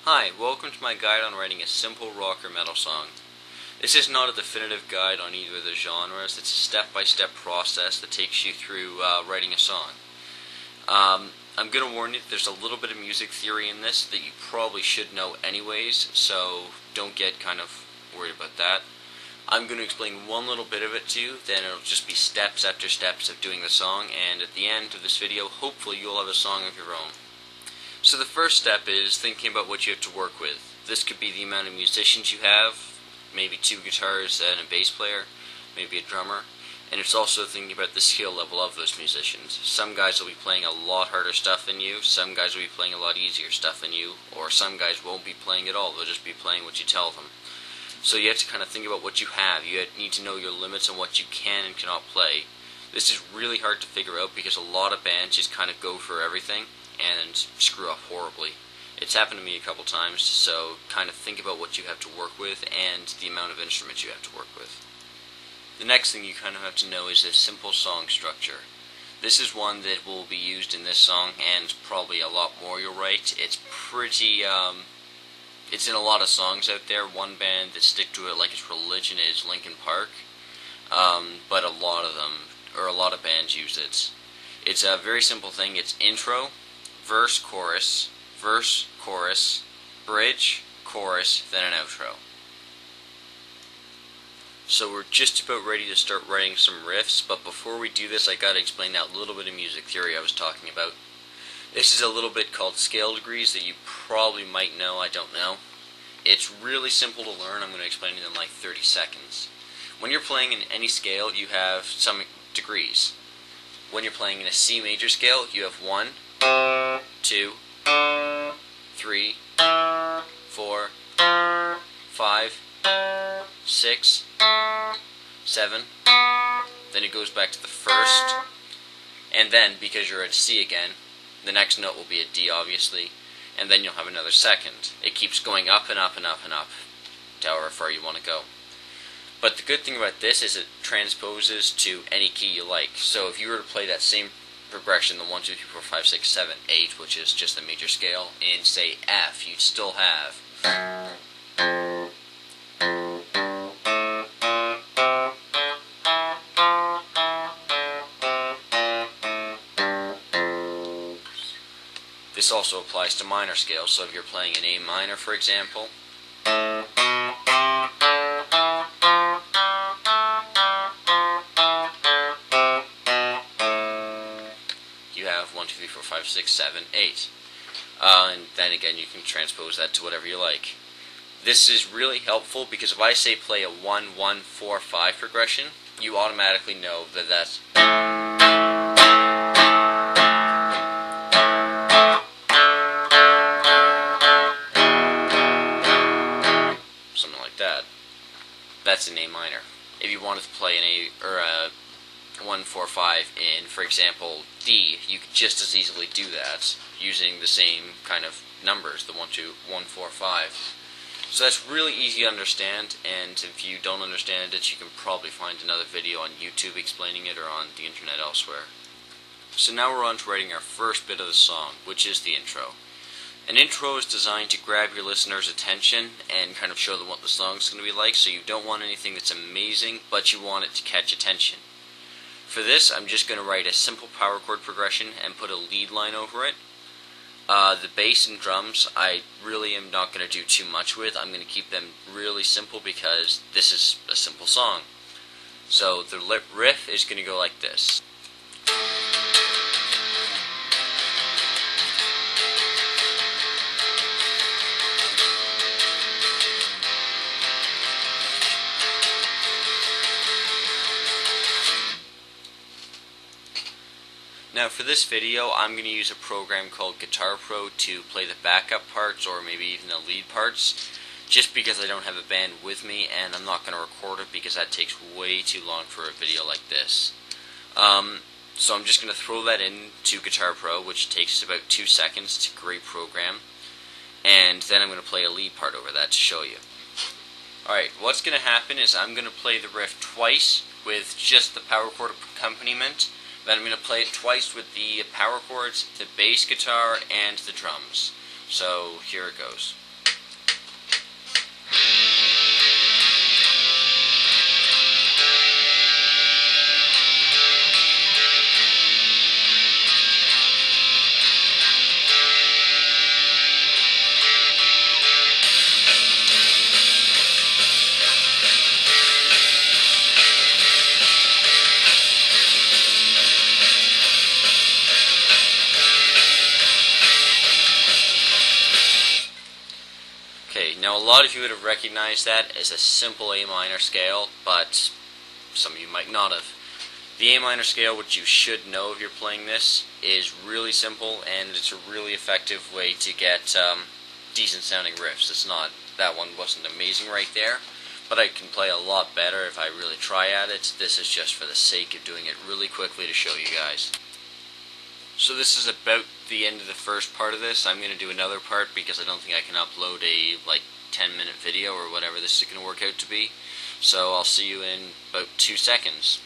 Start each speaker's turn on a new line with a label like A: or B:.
A: Hi, welcome to my guide on writing a simple rock or metal song. This is not a definitive guide on either of the genres. It's a step-by-step process that takes you through writing a song. I'm going to warn you that there's a little bit of music theory in this that you probably should know anyways, so don't get kind of worried about that. I'm going to explain one little bit of it to you, then it'll just be steps after steps of doing the song, and at the end of this video, hopefully you'll have a song of your own. So the first step is thinking about what you have to work with. This could be the amount of musicians you have, maybe 2 guitars and a bass player, maybe a drummer, and it's also thinking about the skill level of those musicians. Some guys will be playing a lot harder stuff than you, some guys will be playing a lot easier stuff than you, or some guys won't be playing at all, they'll just be playing what you tell them. So you have to kind of think about what you have. You need to know your limits on what you can and cannot play. This is really hard to figure out because a lot of bands just kind of go for everything and screw up horribly. It's happened to me a couple times, so kind of think about what you have to work with and the amount of instruments you have to work with. The next thing you kind of have to know is a simple song structure. This is one that will be used in this song and probably a lot more you'll write. It's pretty, it's in a lot of songs out there. One band that stick to it like its religion is Linkin Park, but a lot of bands use it. It's a very simple thing. It's intro, verse, chorus, bridge, chorus, then an outro. So we're just about ready to start writing some riffs, but before we do this I gotta explain that little bit of music theory I was talking about. This is a little bit called scale degrees that you probably might know, I don't know. It's really simple to learn. I'm going to explain it in like 30 seconds. When you're playing in any scale, you have some degrees. When you're playing in a C major scale, you have 1, 2, 3, 4, 5, 6, 7. Then it goes back to the first. And then, because you're at C again, the next note will be a D, obviously, and then you'll have another second. It keeps going up and up and up and up to however far you want to go. But the good thing about this is it transposes to any key you like. So if you were to play that same progression, the 1, 2, 3, 4, 5, 6, 7, 8, which is just the major scale, in, say, F, you'd still have... This also applies to minor scales, so if you're playing an A minor, for example, you have 1, 2, 3, 4, 5, 6, 7, 8. And then again, you can transpose that to whatever you like. This is really helpful because if I say play a 1, 1, 4, 5 progression, you automatically know that that's... That's an A minor. If you wanted to play an A or a 1, 4, 5 in, for example, D, you could just as easily do that using the same kind of numbers, the 1, 2, 1, 4, 5. So that's really easy to understand, and if you don't understand it, you can probably find another video on YouTube explaining it or on the internet elsewhere. So now we're on to writing our first bit of the song, which is the intro. An intro is designed to grab your listener's attention and kind of show them what the song's going to be like, so you don't want anything that's amazing, but you want it to catch attention. For this, I'm just going to write a simple power chord progression and put a lead line over it. The bass and drums, I really am not going to do too much with. I'm going to keep them really simple because this is a simple song. So the riff is going to go like this. Now for this video, I'm going to use a program called Guitar Pro to play the backup parts or maybe even the lead parts, just because I don't have a band with me and I'm not going to record it because that takes way too long for a video like this. So I'm just going to throw that into Guitar Pro, which takes about 2 seconds. It's a great program, and then I'm going to play a lead part over that to show you. Alright, what's going to happen is I'm going to play the riff twice with just the power chord accompaniment. Then I'm going to play it twice with the power chords, the bass guitar, and the drums. So here it goes. Okay, now a lot of you would have recognized that as a simple A minor scale, but some of you might not have. The A minor scale, which you should know if you're playing this, is really simple, and it's a really effective way to get decent sounding riffs. That one wasn't amazing right there, but I can play a lot better if I really try at it. This is just for the sake of doing it really quickly to show you guys. So this is about the end of the first part of this. I'm going to do another part because I don't think I can upload a 10-minute video or whatever this is going to work out to be. So I'll see you in about 2 seconds.